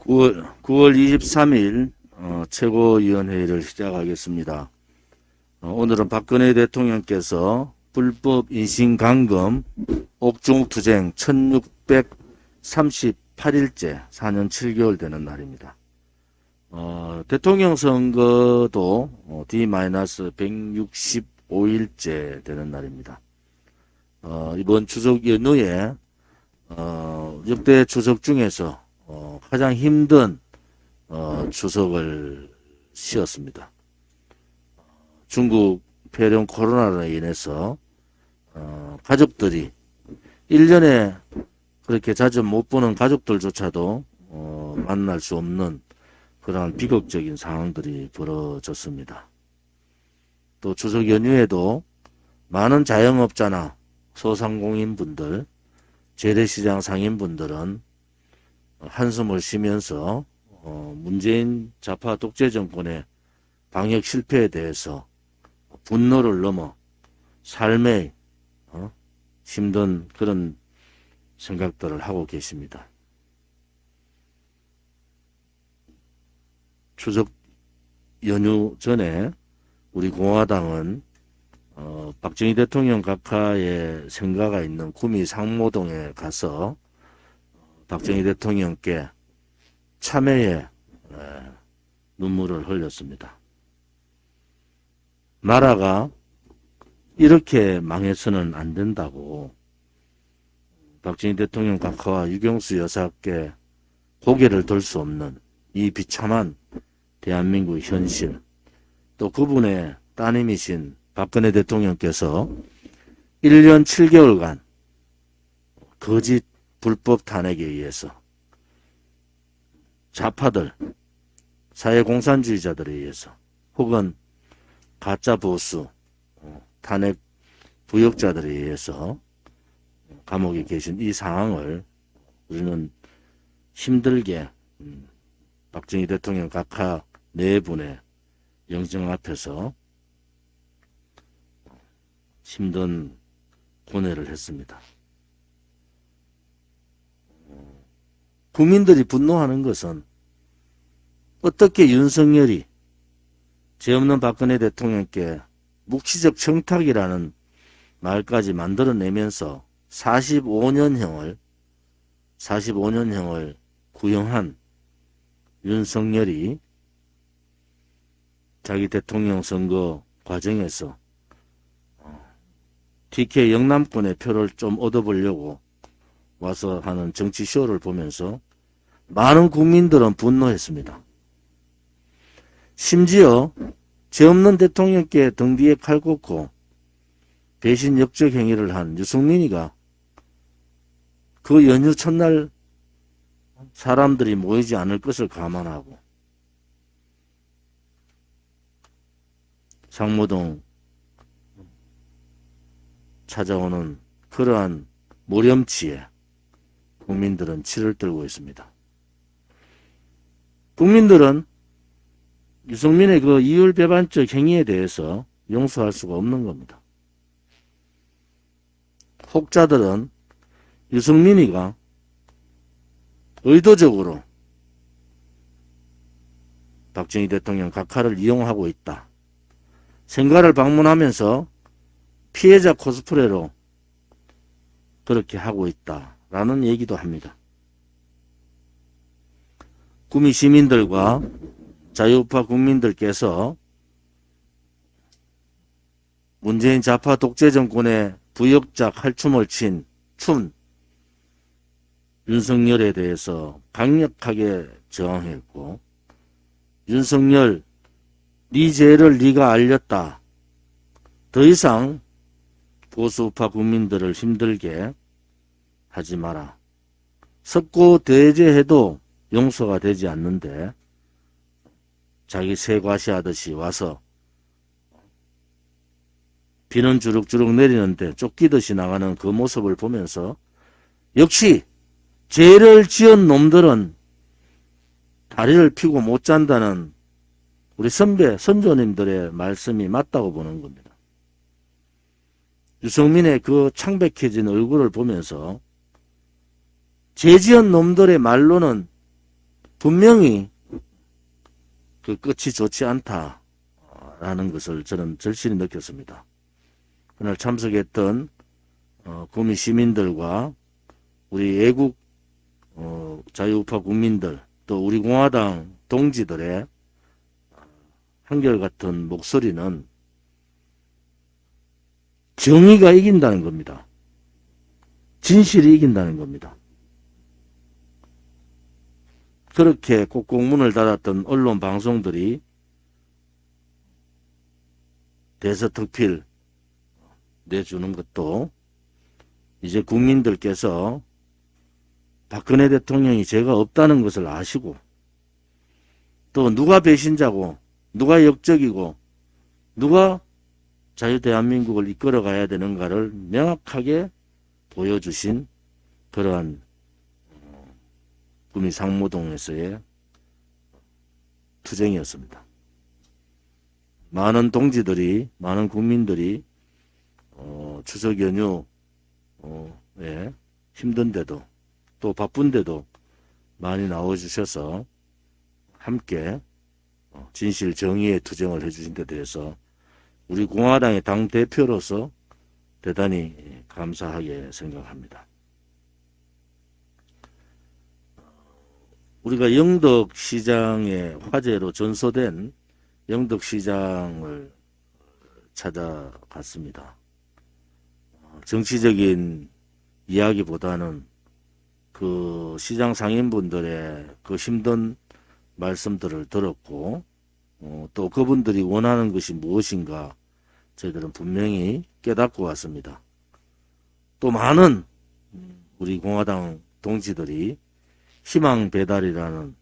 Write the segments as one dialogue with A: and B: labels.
A: 9월 23일 최고위원회의를 시작하겠습니다. 오늘은 박근혜 대통령께서 불법 인신감금 옥중투쟁 1638일째 4년 7개월 되는 날입니다. 대통령 선거도 D-165일째 되는 날입니다. 이번 추석 연휴에 역대 추석 중에서 가장 힘든 추석을 쉬었습니다. 중국 폐렴 코로나로 인해서 가족들이 1년에 그렇게 자주 못 보는 가족들조차도 만날 수 없는 그러한 비극적인 상황들이 벌어졌습니다. 또 추석 연휴에도 많은 자영업자나 소상공인분들, 재래시장 상인분들은 한숨을 쉬면서 문재인 좌파 독재 정권의 방역 실패에 대해서 분노를 넘어 삶의 힘든 그런 생각들을 하고 계십니다. 추석 연휴 전에 우리 공화당은 박정희 대통령 각하의 생가가 있는 구미 상모동에 가서 박정희 대통령께 참회의 눈물을 흘렸습니다. 나라가 이렇게 망해서는 안 된다고 박정희 대통령 각하와 유경수 여사께 고개를 들 수 없는 이 비참한 대한민국 현실, 또 그분의 따님이신 박근혜 대통령께서 1년 7개월간 거짓 불법 탄핵에 의해서 좌파들, 사회공산주의자들에 의해서 혹은 가짜 보수, 탄핵 부역자들에 의해서 감옥에 계신 이 상황을 우리는 힘들게 박정희 대통령 각하 네 분의 영정 앞에서 힘든 고뇌를 했습니다. 국민들이 분노하는 것은 어떻게 윤석열이 죄 없는 박근혜 대통령께 묵시적 청탁이라는 말까지 만들어내면서 45년형을 구형한 윤석열이 자기 대통령 선거 과정에서 TK 영남권의 표를 좀 얻어보려고 와서 하는 정치쇼를 보면서 많은 국민들은 분노했습니다. 심지어 죄 없는 대통령께 등 뒤에 칼 꽂고 배신 역적 행위를 한 유승민이가 그 연휴 첫날 사람들이 모이지 않을 것을 감안하고 상모동 찾아오는 그러한 모렴치에 국민들은 치를 들고 있습니다. 국민들은 유승민의 그 이율배반적 행위에 대해서 용서할 수가 없는 겁니다. 혹자들은 유승민이가 의도적으로 박정희 대통령 각하를 이용하고 있다. 생가를 방문하면서 피해자 코스프레로 그렇게 하고 있다라는 얘기도 합니다. 구미 시민들과 자유우파 국민들께서 문재인 좌파 독재 정권의 부역자 칼춤을 친 윤석열에 대해서 강력하게 저항했고, 윤석열 네 죄를 네가 알렸다. 더 이상 보수우파 국민들을 힘들게 하지 마라. 섭고 대제해도 용서가 되지 않는데 자기 새과시하듯이 와서 비는 주룩주룩 내리는데 쫓기듯이 나가는 그 모습을 보면서 역시 죄를 지은 놈들은 다리를 펴고 못 잔다는 우리 선배, 선조님들의 말씀이 맞다고 보는 겁니다. 유승민의 그 창백해진 얼굴을 보면서 죄 지은 놈들의 말로는 분명히 그 끝이 좋지 않다라는 것을 저는 절실히 느꼈습니다. 그날 참석했던 구미 시민들과 우리 애국 자유우파 국민들 또 우리 공화당 동지들의 한결같은 목소리는 정의가 이긴다는 겁니다. 진실이 이긴다는 겁니다. 그렇게 꼭꼭 문을 닫았던 언론 방송들이 대서특필 내주는 것도 이제 국민들께서 박근혜 대통령이 죄가 없다는 것을 아시고 또 누가 배신자고 누가 역적이고 누가 자유대한민국을 이끌어가야 되는가를 명확하게 보여주신 그러한 구미 상무동에서의 투쟁이었습니다. 많은 동지들이, 많은 국민들이 추석 연휴에 힘든데도 또 바쁜데도 많이 나와주셔서 함께 진실 정의의 투쟁을 해주신 데 대해서 우리 공화당의 당대표로서 대단히 감사하게 생각합니다. 우리가 영덕시장의 화재로 전소된 영덕시장을 찾아갔습니다. 정치적인 이야기보다는 그 시장 상인분들의 그 힘든 말씀들을 들었고 또 그분들이 원하는 것이 무엇인가 저희들은 분명히 깨닫고 왔습니다. 또 많은 우리 공화당 동지들이 희망 배달이라는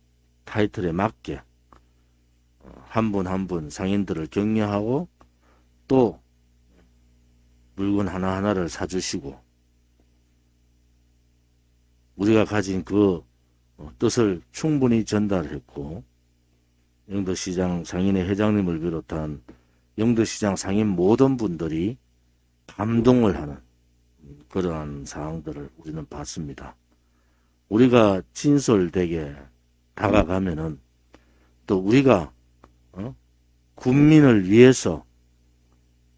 A: 타이틀에 맞게 한 분 한 분 상인들을 격려하고 또 물건 하나하나를 사주시고 우리가 가진 그 뜻을 충분히 전달했고 영덕시장 상인회 회장님을 비롯한 영덕시장 상인 모든 분들이 감동을 하는 그러한 사항들을 우리는 봤습니다. 우리가 진솔되게 다가가면은 또 우리가 국민을 위해서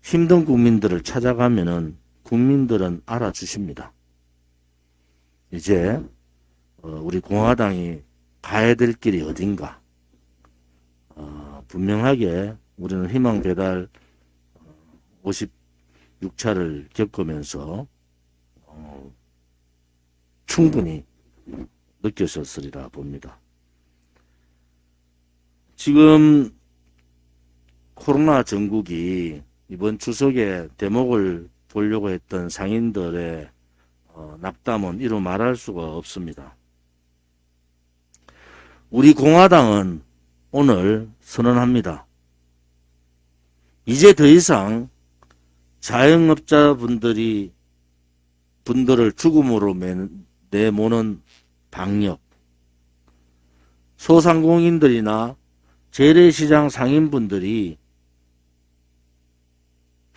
A: 힘든 국민들을 찾아가면은 국민들은 알아주십니다. 이제 우리 공화당이 가야 될 길이 어딘가 분명하게 우리는 희망 배달 56차를 겪으면서 충분히 느꼈었으리라 봅니다. 지금 코로나 전국이 이번 추석에 대목을 보려고 했던 상인들의 낙담은 이루 말할 수가 없습니다. 우리 공화당은 오늘 선언합니다. 이제 더 이상 자영업자분들을 죽음으로 내모는 방역, 소상공인들이나 재래시장 상인분들이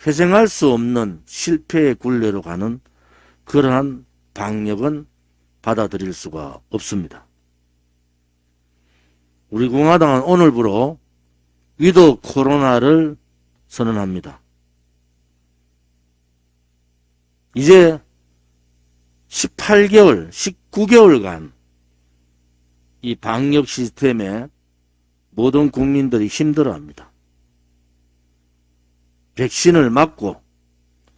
A: 회생할 수 없는 실패의 굴레로 가는 그러한 방역은 받아들일 수가 없습니다. 우리 공화당은 오늘부로 위드 코로나를 선언합니다. 이제 18개월, 19개월간 이 방역 시스템에 모든 국민들이 힘들어합니다. 백신을 맞고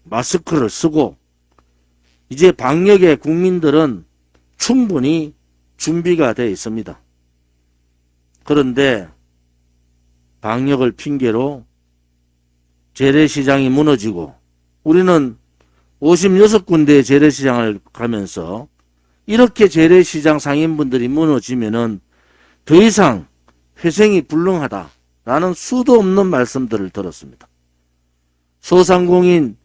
A: 마스크를 쓰고 이제 방역에 국민들은 충분히 준비가 되어 있습니다. 그런데 방역을 핑계로 재래시장이 무너지고 우리는 56군데의 재래시장을 가면서 이렇게 재래시장 상인분들이 무너지면은 더 이상 회생이 불능하다라는 수도 없는 말씀들을 들었습니다. 소상공인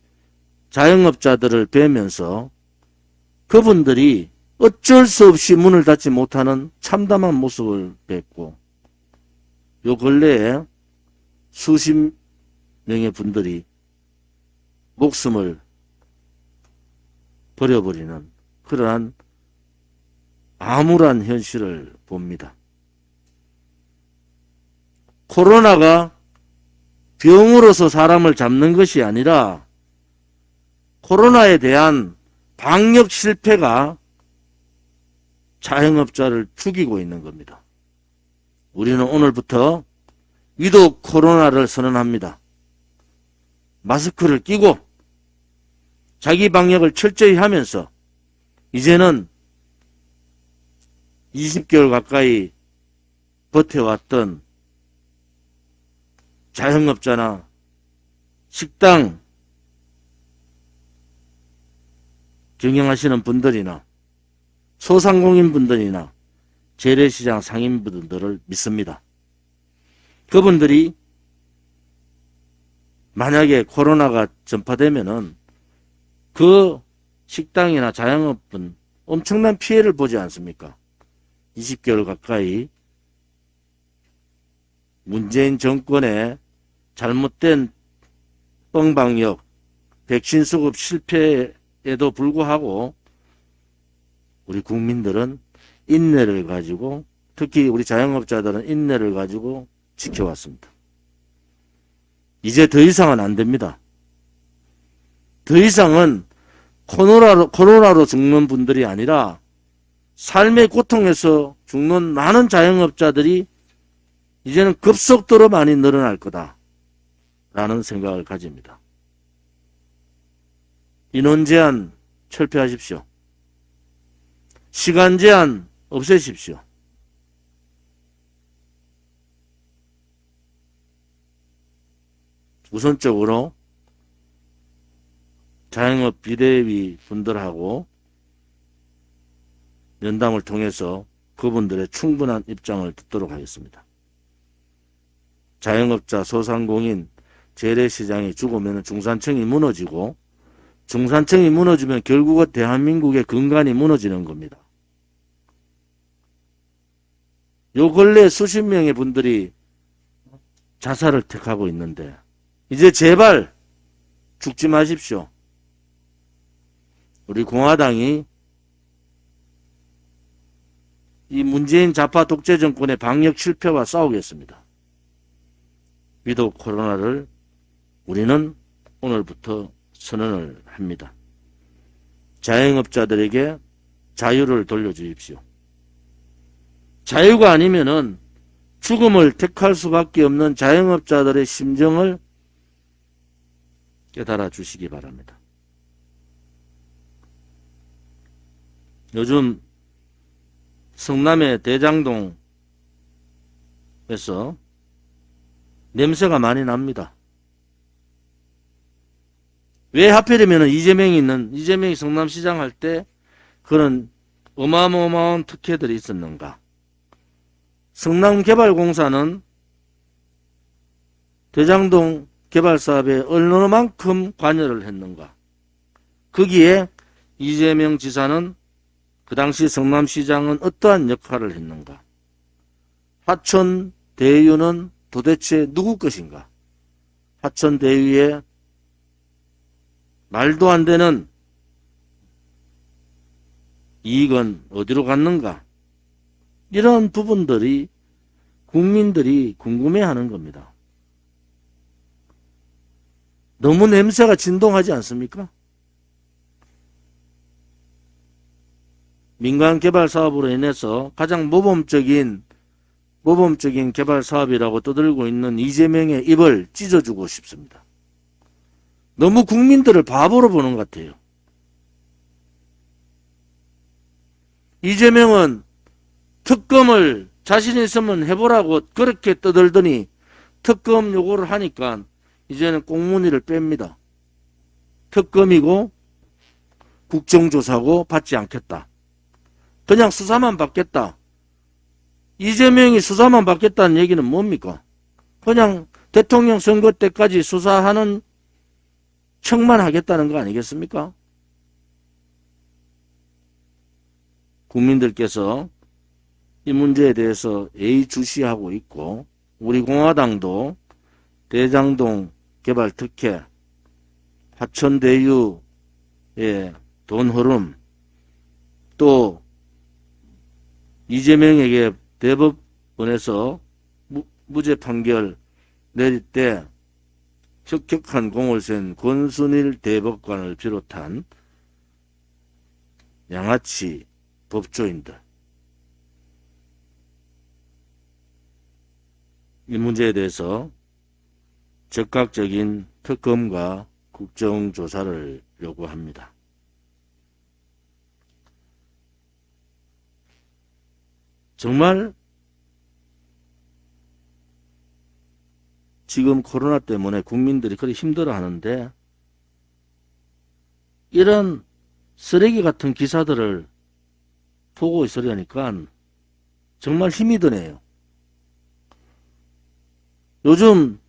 A: 자영업자들을 뵈면서 그분들이 어쩔 수 없이 문을 닫지 못하는 참담한 모습을 뵙고 요 근래에 수십 명의 분들이 목숨을 버려버리는 그러한 암울한 현실을 봅니다. 코로나가 병으로서 사람을 잡는 것이 아니라 코로나에 대한 방역 실패가 자영업자를 죽이고 있는 겁니다. 우리는 오늘부터 위도 코로나를 선언합니다. 마스크를 끼고 자기 방역을 철저히 하면서 이제는 20개월 가까이 버텨왔던 자영업자나 식당 경영하시는 분들이나 소상공인 분들이나 재래시장 상인분들을 믿습니다. 그분들이 만약에 코로나가 전파되면은 그 식당이나 자영업은 엄청난 피해를 보지 않습니까? 20개월 가까이 문재인 정권의 잘못된 뻥방역, 백신 수급 실패에도 불구하고 우리 국민들은 인내를 가지고, 특히 우리 자영업자들은 인내를 가지고 지켜왔습니다. 이제 더 이상은 안 됩니다. 더 이상은 코로나로 죽는 분들이 아니라 삶의 고통에서 죽는 많은 자영업자들이 이제는 급속도로 많이 늘어날 거다 라는 생각을 가집니다. 인원 제한 철폐하십시오. 시간 제한 없애십시오. 우선적으로 자영업 비대위 분들하고 면담을 통해서 그분들의 충분한 입장을 듣도록 하겠습니다. 자영업자, 소상공인, 재래시장이 죽으면 중산층이 무너지고, 중산층이 무너지면 결국은 대한민국의 근간이 무너지는 겁니다. 요 근래 수십 명의 분들이 자살을 택하고 있는데 이제 제발 죽지 마십시오. 우리 공화당이 이 문재인 좌파 독재 정권의 방역 실패와 싸우겠습니다. 위도 코로나를 우리는 오늘부터 선언을 합니다. 자영업자들에게 자유를 돌려주십시오. 자유가 아니면은 죽음을 택할 수밖에 없는 자영업자들의 심정을 깨달아 주시기 바랍니다. 요즘 성남의 대장동에서 냄새가 많이 납니다. 왜 하필이면 이재명이 성남시장 할 때 그런 어마어마한 특혜들이 있었는가? 성남개발공사는 대장동 개발 사업에 얼마만큼 관여를 했는가? 거기에 이재명 지사는 그 당시 성남시장은 어떠한 역할을 했는가? 하천 대유는 도대체 누구 것인가? 하천 대유에 말도 안 되는 이익은 어디로 갔는가? 이런 부분들이 국민들이 궁금해하는 겁니다. 너무 냄새가 진동하지 않습니까? 민간 개발 사업으로 인해서 가장 모범적인 개발 사업이라고 떠들고 있는 이재명의 입을 찢어주고 싶습니다. 너무 국민들을 바보로 보는 것 같아요. 이재명은 특검을 자신 있으면 해보라고 그렇게 떠들더니 특검 요구를 하니까 이제는 꽁무니를 뺍니다. 특검이고 국정조사고 받지 않겠다. 그냥 수사만 받겠다. 이재명이 수사만 받겠다는 얘기는 뭡니까? 그냥 대통령 선거 때까지 수사하는 척만 하겠다는 거 아니겠습니까? 국민들께서 이 문제에 대해서 예의주시하고 있고 우리 공화당도 대장동 개발 특혜, 하천대유의 돈 흐름, 또 이재명에게 대법원에서 무죄 판결 내릴 때 혁혁한 공을 센 권순일 대법관을 비롯한 양아치 법조인들, 이 문제에 대해서 적극적인 특검과 국정조사를 요구합니다. 정말 지금 코로나 때문에 국민들이 그리 힘들어하는데 이런 쓰레기 같은 기사들을 보고 있으려니까 정말 힘이 드네요. 요즘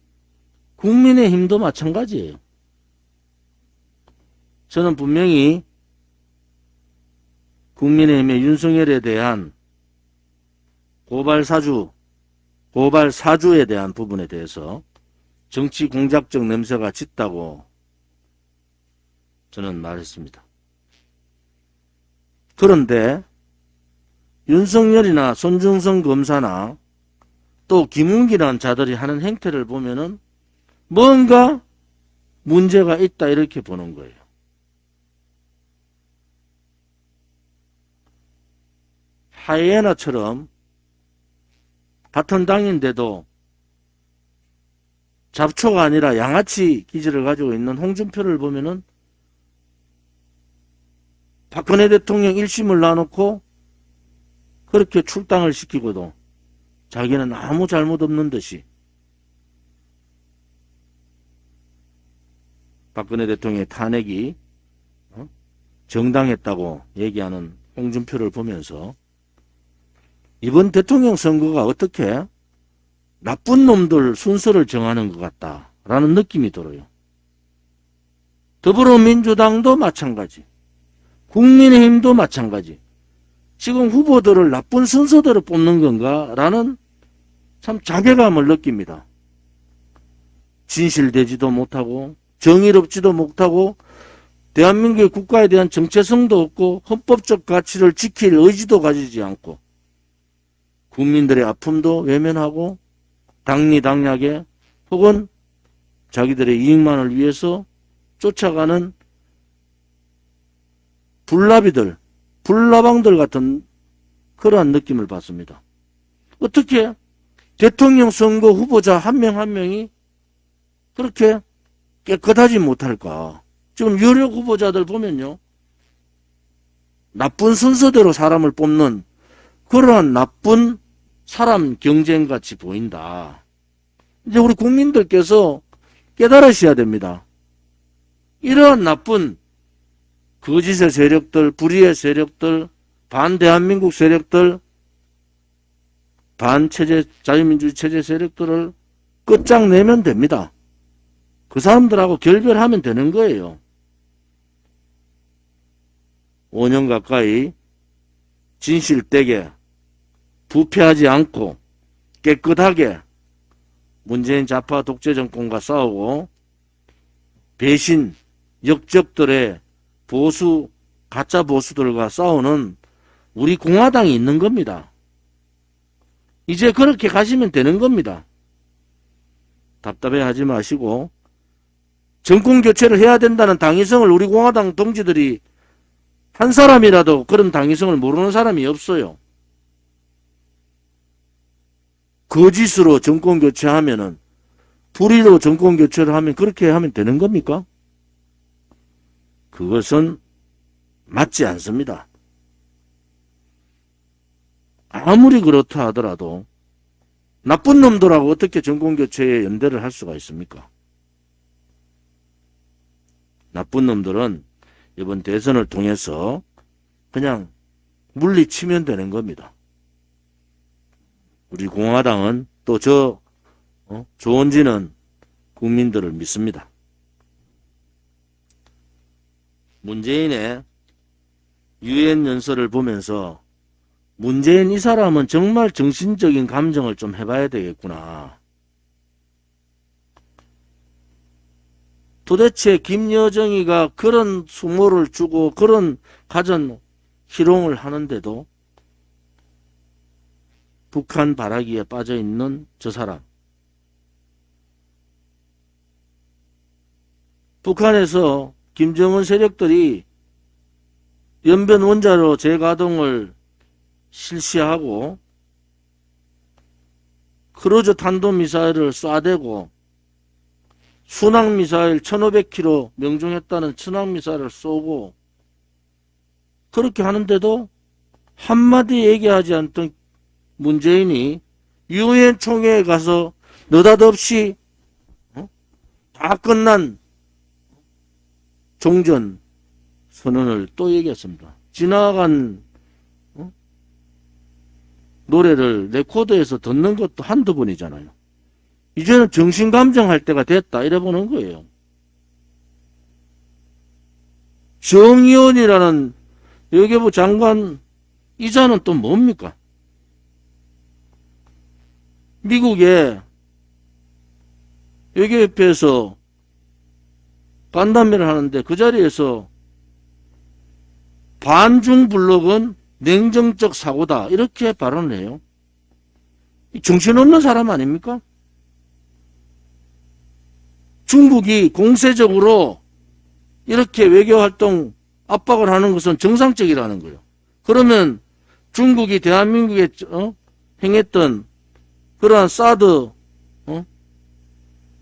A: 국민의힘도 마찬가지예요. 저는 분명히 국민의힘의 윤석열에 대한 고발 사주에 대한 부분에 대해서 정치 공작적 냄새가 짙다고 저는 말했습니다. 그런데 윤석열이나 손중성 검사나 또 김웅기라는 자들이 하는 행태를 보면은 뭔가 문제가 있다 이렇게 보는 거예요. 하이에나처럼 같은 당인데도 잡초가 아니라 양아치 기질을 가지고 있는 홍준표를 보면은 박근혜 대통령 1심을 놔놓고 그렇게 출당을 시키고도 자기는 아무 잘못 없는 듯이 박근혜 대통령의 탄핵이 정당했다고 얘기하는 홍준표를 보면서 이번 대통령 선거가 어떻게 나쁜 놈들 순서를 정하는 것 같다라는 느낌이 들어요. 더불어민주당도 마찬가지, 국민의힘도 마찬가지. 지금 후보들을 나쁜 순서대로 뽑는 건가라는 참 자괴감을 느낍니다. 진실되지도 못하고 정의롭지도 못하고 대한민국의 국가에 대한 정체성도 없고 헌법적 가치를 지킬 의지도 가지지 않고 국민들의 아픔도 외면하고 당리당략에 혹은 자기들의 이익만을 위해서 쫓아가는 불나방들 같은 그러한 느낌을 받습니다. 어떻게 대통령 선거 후보자 한 명 한 명이 그렇게 깨끗하지 못할까? 지금 유력 후보자들 보면요, 나쁜 순서대로 사람을 뽑는 그러한 나쁜 사람 경쟁같이 보인다. 이제 우리 국민들께서 깨달으셔야 됩니다. 이러한 나쁜 거짓의 세력들, 불의의 세력들, 반대한민국 세력들, 반체제, 자유민주주의 체제 세력들을 끝장내면 됩니다. 그 사람들하고 결별하면 되는 거예요. 5년 가까이 진실되게 부패하지 않고 깨끗하게 문재인 좌파 독재 정권과 싸우고 배신, 역적들의 보수, 가짜 보수들과 싸우는 우리 공화당이 있는 겁니다. 이제 그렇게 가시면 되는 겁니다. 답답해하지 마시고 정권 교체를 해야 된다는 당위성을 우리 공화당 동지들이 한 사람이라도 그런 당위성을 모르는 사람이 없어요. 거짓으로 정권 교체하면은, 불의로 정권 교체를 하면 그렇게 하면 되는 겁니까? 그것은 맞지 않습니다. 아무리 그렇다 하더라도 나쁜 놈들하고 어떻게 정권 교체에 연대를 할 수가 있습니까? 나쁜 놈들은 이번 대선을 통해서 그냥 물리치면 되는 겁니다. 우리 공화당은 또 조원진은 국민들을 믿습니다. 문재인의 유엔 연설을 보면서 문재인 이 사람은 정말 정신적인 감정을 좀 해봐야 되겠구나. 도대체 김여정이가 그런 수모를 주고 그런 가전 희롱을 하는데도 북한 바라기에 빠져있는 저 사람, 북한에서 김정은 세력들이 연변 원자로 재가동을 실시하고 크루즈 탄도미사일을 쏴대고 순항미사일 1500km 명중했다는 순항미사일을 쏘고 그렇게 하는데도 한마디 얘기하지 않던 문재인이 유엔 총회에 가서 느닷없이 다 끝난 종전 선언을 또 얘기했습니다. 지나간 노래를 레코드에서 듣는 것도 한두 번이잖아요. 이제는 정신감정할 때가 됐다 이래 보는 거예요. 정의원이라는 외교부 장관 이자는 또 뭡니까? 미국의 외교협회에서 간담회를 하는데 그 자리에서 반중블록은 냉정적 사고다 이렇게 발언을 해요. 정신없는 사람 아닙니까? 중국이 공세적으로 이렇게 외교활동 압박을 하는 것은 정상적이라는 거예요. 그러면 중국이 대한민국에 행했던 그러한 사드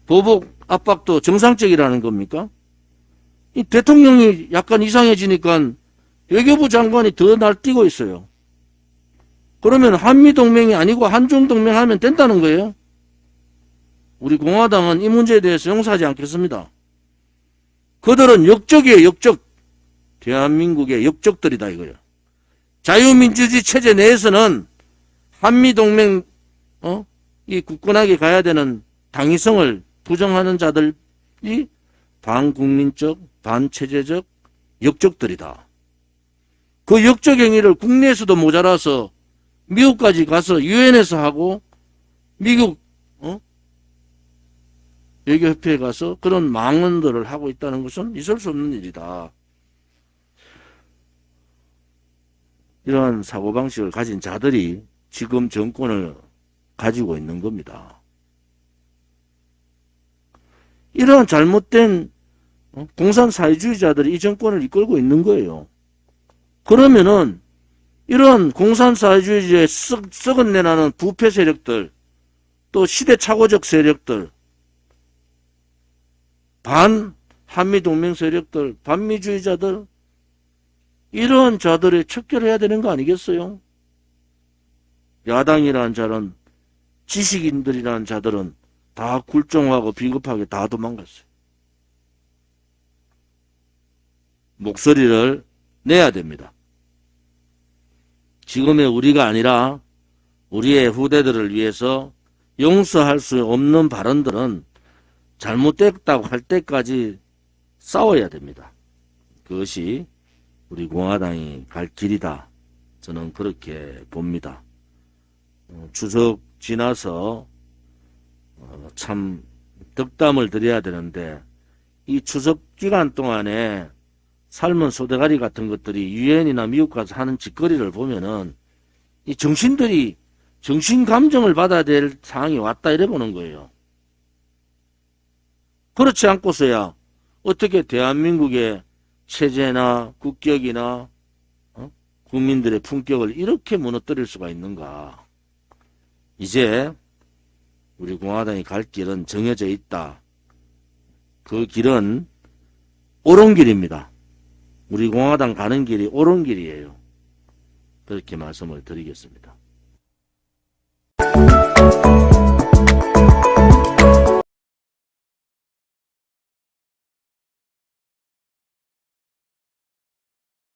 A: 보복 압박도 정상적이라는 겁니까? 이 대통령이 약간 이상해지니까 외교부 장관이 더 날뛰고 있어요. 그러면 한미동맹이 아니고 한중동맹 하면 된다는 거예요. 우리 공화당은 이 문제에 대해서 용서하지 않겠습니다. 그들은 역적이에요, 역적. 대한민국의 역적들이다 이거예요. 자유민주주의 체제 내에서는 한미동맹 이 굳건하게 가야 되는 당위성을 부정하는 자들이 반국민적, 반체제적 역적들이다. 그 역적 행위를 국내에서도 모자라서 미국까지 가서 유엔에서 하고 미국 외교협회에 가서 그런 망언들을 하고 있다는 것은 있을 수 없는 일이다. 이러한 사고방식을 가진 자들이 지금 정권을 가지고 있는 겁니다. 이러한 잘못된 공산사회주의자들이 이 정권을 이끌고 있는 거예요. 그러면은 이런 공산사회주의에 썩은내나는 부패 세력들, 또 시대착오적 세력들, 반한미동맹 세력들, 반미주의자들, 이런 자들이 척결해야 되는 거 아니겠어요? 야당이라는 자는, 지식인들이라는 자들은 다 굴종하고 비겁하게 다 도망갔어요. 목소리를 내야 됩니다. 지금의 우리가 아니라 우리의 후대들을 위해서 용서할 수 없는 발언들은 잘못됐다고 할 때까지 싸워야 됩니다. 그것이 우리 공화당이 갈 길이다. 저는 그렇게 봅니다. 추석 지나서 참 덕담을 드려야 되는데 이 추석 기간 동안에 삶은 소대가리 같은 것들이 유엔이나 미국 가서 하는 짓거리를 보면은 이 정신들이 정신 감정을 받아야 될 상황이 왔다 이래 보는 거예요. 그렇지 않고서야 어떻게 대한민국의 체제나 국격이나 국민들의 품격을 이렇게 무너뜨릴 수가 있는가. 이제 우리 공화당이 갈 길은 정해져 있다. 그 길은 옳은 길입니다. 우리 공화당 가는 길이 옳은 길이에요. 그렇게 말씀을 드리겠습니다.